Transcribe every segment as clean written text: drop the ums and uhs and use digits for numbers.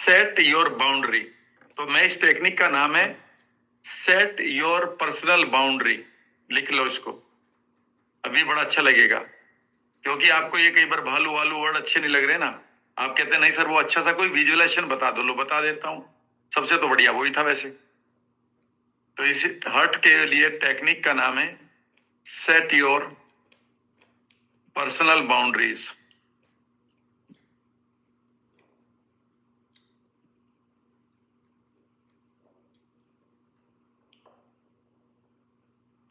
Set your boundary. तो मैं इस टेक्निक का नाम है सेट योर पर्सनल बाउंड्री। लिख लो इसको, अभी बड़ा अच्छा लगेगा, क्योंकि आपको ये कई बार भालू वालू वर्ड अच्छे नहीं लग रहे ना। आप कहते हैं नहीं सर वो अच्छा सा कोई विजुअलाइजेशन बता दो, लो बता देता हूं, सबसे तो बढ़िया वही था वैसे। तो इस हर्ट के लिए टेक्निक का नाम है सेट योर पर्सनल बाउंड्रीज।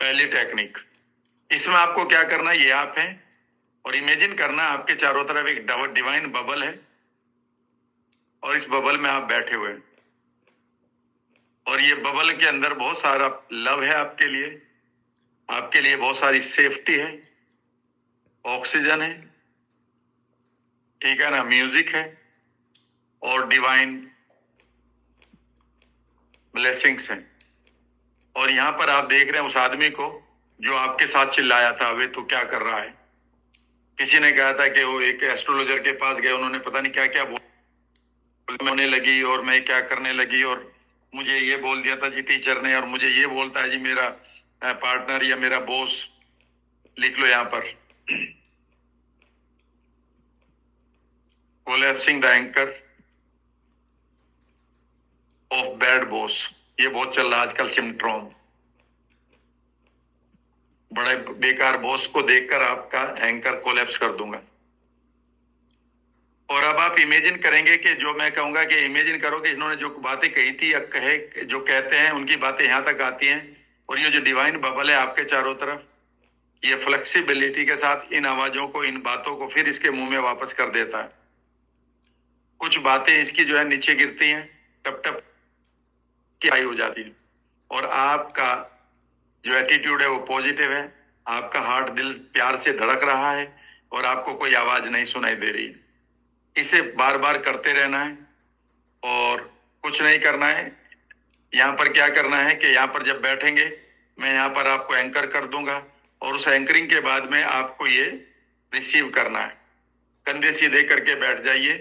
पहली टेक्निक, इसमें आपको क्या करना है, ये आप हैं और इमेजिन करना आपके चारों तरफ एक डिवाइन बबल है और इस बबल में आप बैठे हुए हैं और ये बबल के अंदर बहुत सारा लव है आपके लिए बहुत सारी सेफ्टी है, ऑक्सीजन है, ठीक है ना, म्यूजिक है और डिवाइन ब्लेसिंग्स हैं। और यहां पर आप देख रहे हैं उस आदमी को जो आपके साथ चिल्लाया था, वे तो क्या कर रहा है। किसी ने कहा था कि वो एक एस्ट्रोलॉजर के पास गए, उन्होंने पता नहीं क्या क्या बोलने लगी और मैं क्या करने लगी और मुझे ये बोल दिया था जी टीचर ने, और मुझे ये बोलता है जी मेरा पार्टनर या मेरा बॉस। लिख लो यहां पर collapsing the anchor of bad boss. ये बहुत चल रहा है आजकल सिम्ड्रोम। बड़े बेकार बॉस को देखकर आपका एंकर कोलैप्स कर दूंगा। और अब आप इमेजिन करेंगे कि जो मैं कहूंगा कि इमेजिन करो कि इन्होंने जो बातें कही थी या कहे जो कहते हैं उनकी बातें यहां तक आती हैं और ये जो डिवाइन बबल है आपके चारों तरफ, ये फ्लेक्सिबिलिटी के साथ इन आवाजों को, इन बातों को फिर इसके मुंह में वापस कर देता है। कुछ बातें इसकी जो है नीचे गिरती हैं, टप टप की हाई हो जाती है और आपका जो एटीट्यूड है वो पॉजिटिव है, आपका हार्ट दिल प्यार से धड़क रहा है और आपको कोई आवाज नहीं सुनाई दे रही है। इसे बार बार करते रहना है और कुछ नहीं करना है। यहाँ पर क्या करना है कि यहाँ पर जब बैठेंगे मैं यहाँ पर आपको एंकर कर दूंगा और उस एंकरिंग के बाद में आपको ये रिसीव करना है। कंधे सीधे करके बैठ जाइए।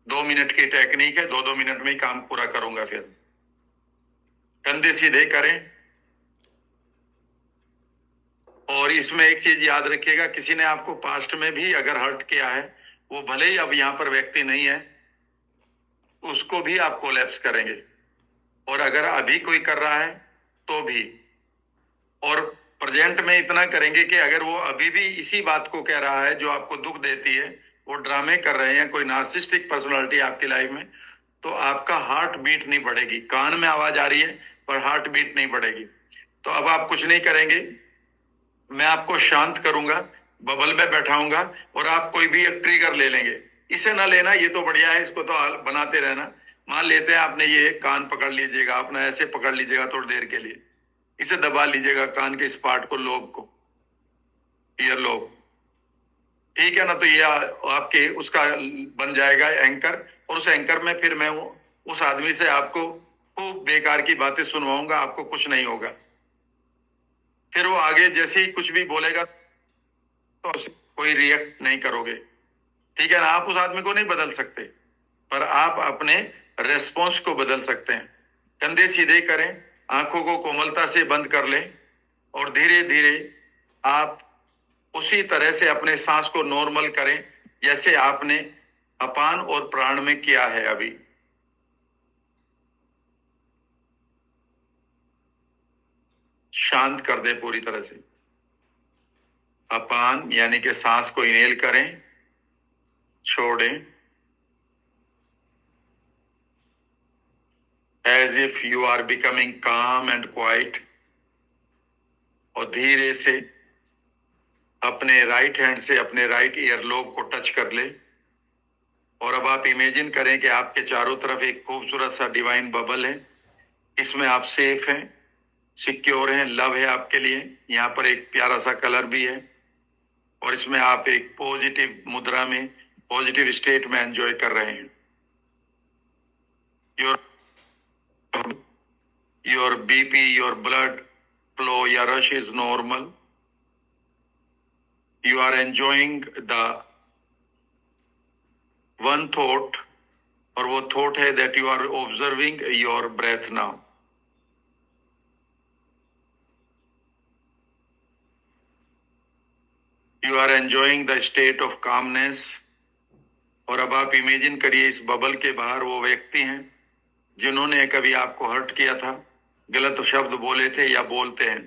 2 मिनट की टेक्निक है, 2 मिनट में ही काम पूरा करूंगा। फिर कंधे सीधे करें और इसमें एक चीज याद रखिएगा, किसी ने आपको पास्ट में भी अगर हर्ट किया है, वो भले ही अब यहाँ पर व्यक्ति नहीं है, उसको भी आप कोलैप्स करेंगे। और अगर अभी कोई कर रहा है तो भी, और प्रेजेंट में इतना करेंगे कि अगर वो अभी भी इसी बात को कह रहा है जो आपको दुख देती है, वो ड्रामे कर रहे हैं, कोई नार्सिसिस्टिक पर्सनालिटी आपकी लाइफ में, तो आपका हार्ट बीट नहीं बढ़ेगी। कान में आवाज आ रही है पर हार्ट बीट नहीं बढ़ेगी। तो अब आप कुछ नहीं करेंगे, मैं आपको शांत करूंगा, बबल में बैठाऊंगा और आप कोई भी एक ट्रिगर ले लेंगे। इसे ना लेना, ये तो बढ़िया है, इसको तो बनाते रहना। मान लेते हैं आपने ये कान पकड़ लीजिएगा, अपना ऐसे पकड़ लीजिएगा थोड़ी देर के लिए, इसे दबा लीजिएगा कान के इस पार्ट को, लोब को, ईयर लोब, ठीक है ना। तो ये आपके उसका बन जाएगा एंकर और उस एंकर में फिर मैं उस आदमी से आपको खूब बेकार की बातें सुनवाऊंगा, आपको कुछ नहीं होगा। फिर वो आगे जैसे ही कुछ भी बोलेगा तो कोई रिएक्ट नहीं करोगे, ठीक है ना। आप उस आदमी को नहीं बदल सकते पर आप अपने रेस्पॉन्स को बदल सकते हैं। कंधे सीधे करें, आंखों को कोमलता से बंद कर लें और धीरे धीरे आप उसी तरह से अपने सांस को नॉर्मल करें जैसे आपने अपान और प्राण में किया है। अभी शांत कर दे पूरी तरह से। अपान यानी कि सांस को इनहेल करें, छोड़ें, as if you are becoming calm and quiet, और धीरे से अपने राइट हैंड से अपने राइट ईयर लोब को टच कर ले। और अब आप इमेजिन करें कि आपके चारों तरफ एक खूबसूरत सा डिवाइन बबल है, इसमें आप सेफ हैं, सिक्योर हैं, लव है आपके लिए। यहाँ पर एक प्यारा सा कलर भी है और इसमें आप एक पॉजिटिव मुद्रा में, पॉजिटिव स्टेट में एंजॉय कर रहे हैं। Your BP, your blood flow या rush is normal. You are enjoying the one thought और वो थॉट है that you are observing your breath now. You are enjoying the state of calmness. और अब आप इमेजिन करिए इस बबल के बाहर वो व्यक्ति हैं जिन्होंने कभी आपको हर्ट किया था, गलत शब्द बोले थे या बोलते हैं।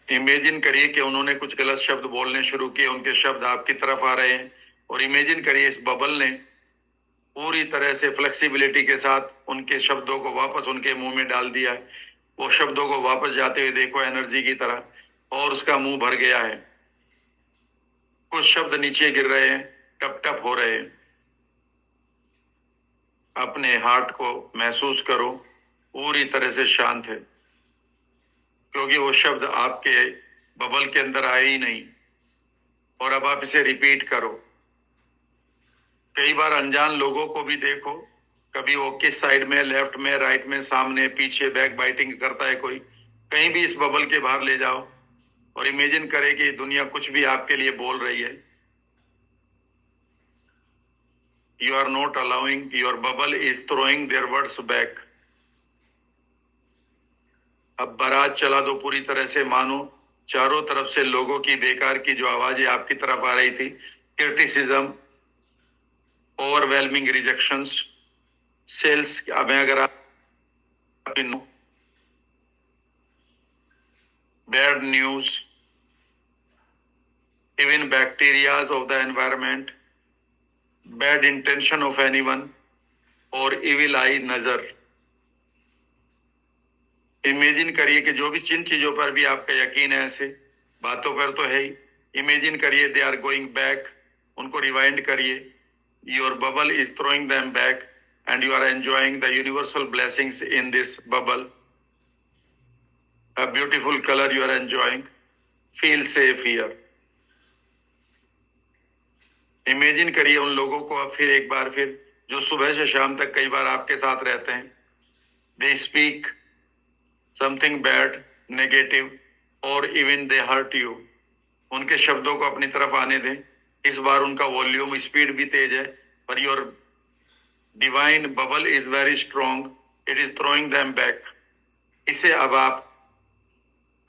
इमेजिन करिए कि उन्होंने कुछ गलत शब्द बोलने शुरू किए, उनके शब्द आपकी तरफ आ रहे हैं। और इमेजिन करिए इस बबल ने पूरी तरह से फ्लेक्सिबिलिटी के साथ उनके शब्दों को वापस उनके मुंह में डाल दिया है। वो शब्दों को वापस जाते हुए देखो एनर्जी की तरह, और उसका मुंह भर गया है। कुछ शब्द नीचे गिर रहे हैं, टप टप हो रहे हैं। अपने हार्ट को महसूस करो, पूरी तरह से शांत है, क्योंकि वो शब्द आपके बबल के अंदर आए ही नहीं। और अब आप इसे रिपीट करो। कई बार अनजान लोगों को भी देखो, कभी वो किस साइड में, लेफ्ट में, राइट में, सामने, पीछे बैक बाइटिंग करता है कोई, कहीं भी इस बबल के बाहर ले जाओ और इमेजिन करें कि दुनिया कुछ भी आपके लिए बोल रही है। You are not allowing, your bubble is throwing their words back. अब बारात चला दो पूरी तरह से, मानो चारों तरफ से लोगों की बेकार की जो आवाजें आपकी तरफ आ रही थी, क्रिटिसिज्म, ओवरवेलमिंग रिजेक्शंस, सेल्स में अगर आप bad news, even bacteria of the environment, bad intention of anyone और evil eye नजर। इमेजिन करिए कि जो भी जिन चीजों पर भी आपका यकीन है, ऐसे बातों पर तो है ही, इमेजिन करिए दे आर गोइंग बैक, उनको रिवाइंड करिए। Your bubble is throwing them back and you are enjoying the universal blessings in this bubble. A beautiful colour you are enjoying, feel safe here. Imagine करिए उन लोगों को अब फिर एक बार फिर, जो सुबह से शाम तक कई बार आपके साथ रहते हैं। They speak something bad, negative, और इवन दे हर्ट यू। उनके शब्दों को अपनी तरफ आने दें। इस बार उनका वॉल्यूम, स्पीड भी तेज है, per your divine bubble is very strong, it is throwing them back. इसे अब आप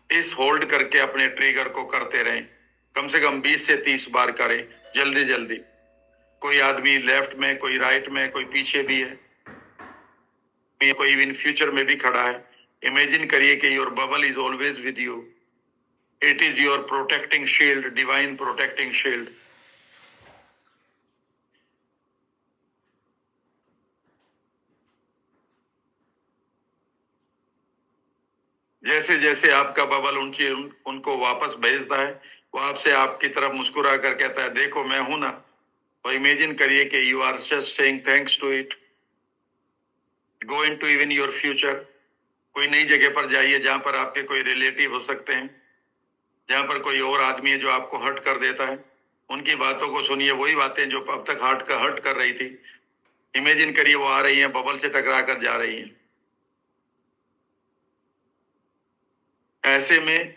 इस होल्ड करके अपने ट्रिगर को करते रहें, कम से कम 20 से 30 बार करें, जल्दी जल्दी। कोई आदमी लेफ्ट में, कोई राइट में, कोई पीछे भी है, कोई इन फ्यूचर में भी खड़ा है। इमेजिन करिए कि your bubble is always with you, it is your protecting shield, divine protecting shield. जैसे जैसे आपका बबल उनको वापस भेजता है, वो आपसे आपकी तरफ मुस्कुरा कर कहता है, देखो मैं हूं ना। और इमेजिन करिए कि you are just saying thanks to it. Go into even your future. कोई नई जगह पर जाइए जहां पर आपके कोई रिलेटिव हो सकते हैं, जहां पर कोई और आदमी है जो आपको हर्ट कर देता है। उनकी बातों को सुनिए, वही बातें जो अब तक हर्ट कर रही थी। इमेजिन करिए वो आ रही हैं, बबल से टकरा कर जा रही हैं। ऐसे में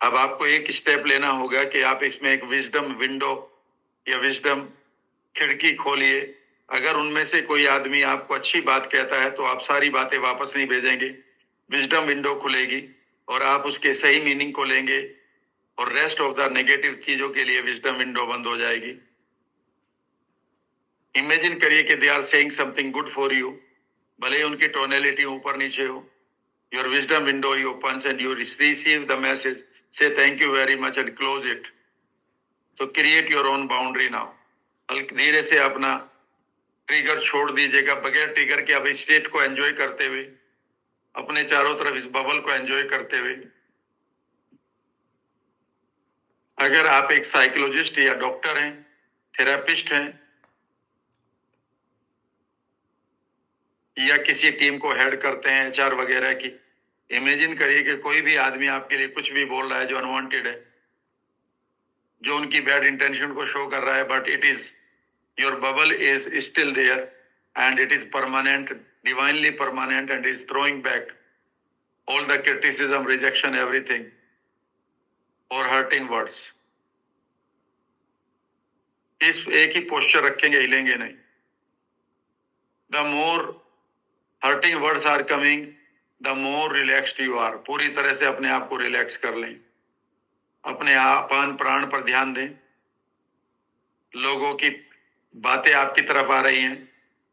अब आपको एक स्टेप लेना होगा कि आप इसमें एक विजडम विंडो या विजडम खिड़की खोलिए। अगर उनमें से कोई आदमी आपको अच्छी बात कहता है तो आप सारी बातें वापस नहीं भेजेंगे, विजडम विंडो खुलेगी और आप उसके सही मीनिंग को लेंगे, और रेस्ट ऑफ द नेगेटिव चीजों के लिए विजडम विंडो बंद हो जाएगी। इमेजिन करिए कि they are saying something good for you, भले ही उनकी टोनैलिटी ऊपर नीचे हो। Your wisdom window opens and you receive the message, say thank you very much and close it. तो create your own boundary now. धीरे से अपना ट्रिगर छोड़ दीजिएगा, बगैर ट्रिगर के अब स्टेट को एंजॉय करते हुए, अपने चारों तरफ इस बबल को एंजॉय करते हुए। अगर आप एक साइकोलॉजिस्ट या डॉक्टर हैं, थेरेपिस्ट हैं, या किसी टीम को हेड करते हैं, एचआर वगैरह की, इमेजिन करिए कि कोई भी आदमी आपके लिए कुछ भी बोल रहा है जो अनवांटेड है, जो उनकी बैड इंटेंशन को शो कर रहा है, but it is your bubble is still there and it is permanent, divinely permanent, and is throwing back all the criticism, rejection, everything, or hurting words. इस एक ही पोस्चर रखेंगे, हिलेंगे नहीं। The more hurting words are coming, the more relaxed you are. पूरी तरह से अपने आप को रिलैक्स कर लें, अपने अपान प्राण पर ध्यान दें। लोगों की बातें आपकी तरफ आ रही हैं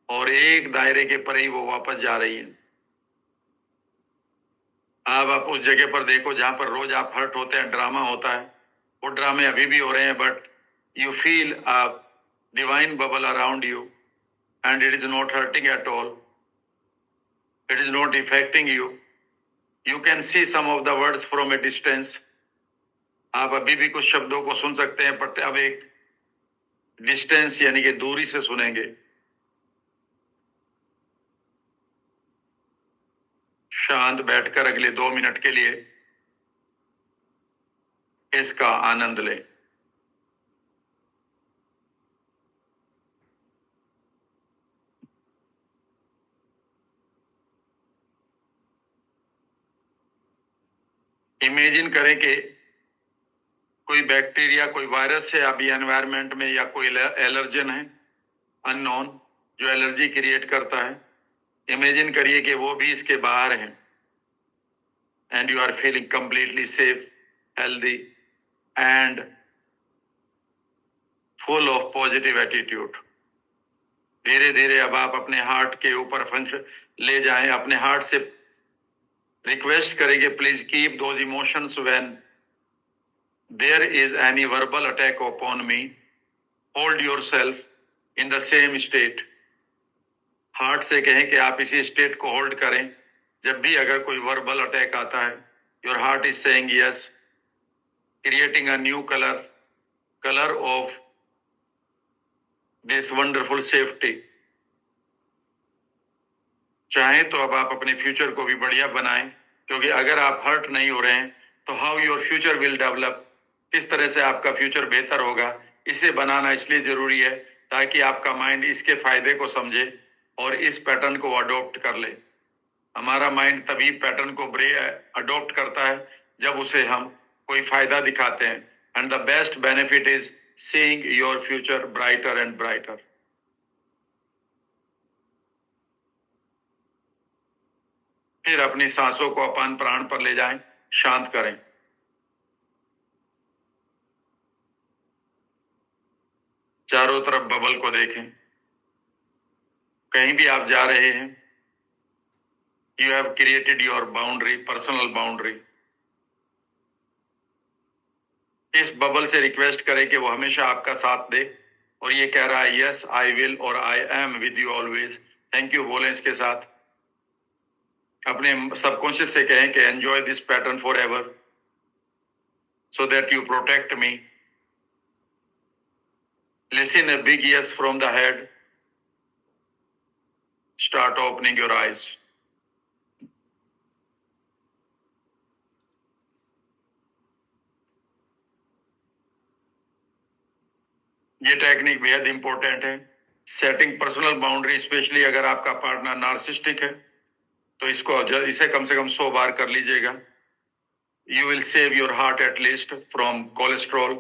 और एक दायरे के परे ही वो वापस जा रही हैं। आप उस जगह पर देखो जहां पर रोज आप हर्ट होते हैं, ड्रामा होता है, वो ड्रामे अभी भी हो रहे हैं, but you feel a divine bubble around you and it is not hurting at all, it is not affecting you. You can see some of the words from a distance. आप अभी भी कुछ शब्दों को सुन सकते हैं, बट अब एक डिस्टेंस यानी कि दूरी से सुनेंगे। शांत बैठकर अगले 2 मिनट के लिए इसका आनंद लें। इमेजिन करें कि कोई बैक्टीरिया, कोई वायरस है अभी एनवायरनमेंट में, या कोई एलर्जन है अननोन जो एलर्जी क्रिएट करता है। इमेजिन करिए कि वो भी इसके बाहर है and you are feeling completely safe, healthy and full of positive attitude. धीरे धीरे अब आप अपने हार्ट के ऊपर फंक्शन ले जाएं, अपने हार्ट से रिक्वेस्ट करेंगे, please keep those emotions when there is any verbal attack upon me, hold yourself in the same state. Heart से कहें कि आप इसी स्टेट को होल्ड करें। जब भी अगर कोई वर्बल अटैक आता है, your heart is saying yes, creating a new colour of this wonderful safety. चाहे तो अब आप अपने फ्यूचर को भी बढ़िया बनाएं, क्योंकि अगर आप हर्ट नहीं हो रहे हैं तो how your future will develop, किस तरह से आपका फ्यूचर बेहतर होगा। इसे बनाना इसलिए जरूरी है ताकि आपका माइंड इसके फायदे को समझे और इस पैटर्न को अडॉप्ट कर ले। हमारा माइंड तभी पैटर्न को अडॉप्ट करता है जब उसे हम कोई फायदा दिखाते हैं। And the best benefit is seeing your future brighter and brighter. फिर अपनी सांसों को अपान प्राण पर ले जाएं, शांत करें। चारों तरफ बबल को देखें। कहीं भी आप जा रहे हैं, you have created your boundary, personal boundary. इस बबल से रिक्वेस्ट करें कि वो हमेशा आपका साथ दे, और ये कह रहा है यस आई विल और I am with you always. Thank you बोलें इसके साथ। अपने सबकॉन्शियस से कहें कि enjoy this pattern for ever so that you protect me. Listen a big yes from the head. Start opening your eyes. ये technique बेहद इंपॉर्टेंट है। सेटिंग पर्सनल बाउंड्री, स्पेशली अगर आपका पार्टनर नार्सिस्टिक है तो इसे कम से कम 100 बार कर लीजिएगा। You will save your heart at least from cholesterol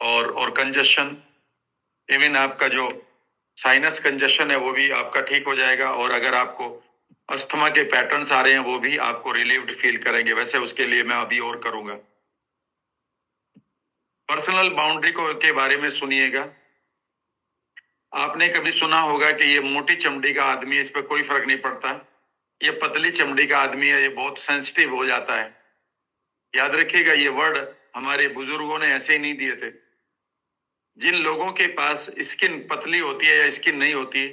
और कंजेशन। इवन आपका जो साइनस कंजेशन है वो भी आपका ठीक हो जाएगा, और अगर आपको अस्थमा के पैटर्न्स आ रहे हैं वो भी आपको रिलीव्ड फील करेंगे। वैसे उसके लिए मैं अभी और करूंगा। पर्सनल बाउंड्री को के बारे में सुनिएगा। आपने कभी सुना होगा कि ये मोटी चमड़ी का आदमी, इस पर कोई फर्क नहीं पड़ता, ये पतली चमड़ी का आदमी है, ये बहुत सेंसिटिव हो जाता है। याद रखिएगा, ये वर्ड हमारे बुजुर्गों ने ऐसे ही नहीं दिए थे। जिन लोगों के पास स्किन पतली होती है या स्किन नहीं होती,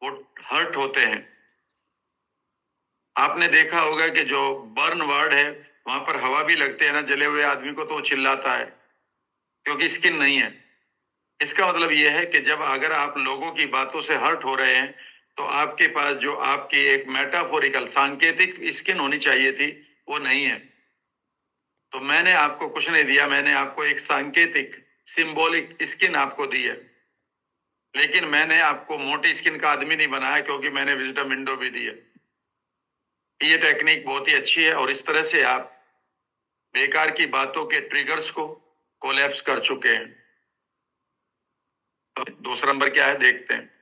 वो हर्ट होते हैं। आपने देखा होगा कि जो बर्न वार्ड है वहां पर हवा भी लगते हैं ना जले हुए आदमी को, तो वो चिल्लाता है क्योंकि स्किन नहीं है। इसका मतलब यह है कि जब अगर आप लोगों की बातों से हर्ट हो रहे हैं तो आपके पास जो आपकी एक मेटाफोरिकल सांकेतिक स्किन होनी चाहिए थी वो नहीं है। तो मैंने आपको कुछ नहीं दिया, मैंने आपको एक सांकेतिक सिंबॉलिक स्किन आपको दी है। लेकिन मैंने आपको मोटी स्किन का आदमी नहीं बनाया, क्योंकि मैंने विजडम विंडो भी दी है। ये टेक्निक बहुत ही अच्छी है, और इस तरह से आप बेकार की बातों के ट्रिगर्स को कोलैप्स कर चुके हैं। दूसरा नंबर क्या है देखते हैं।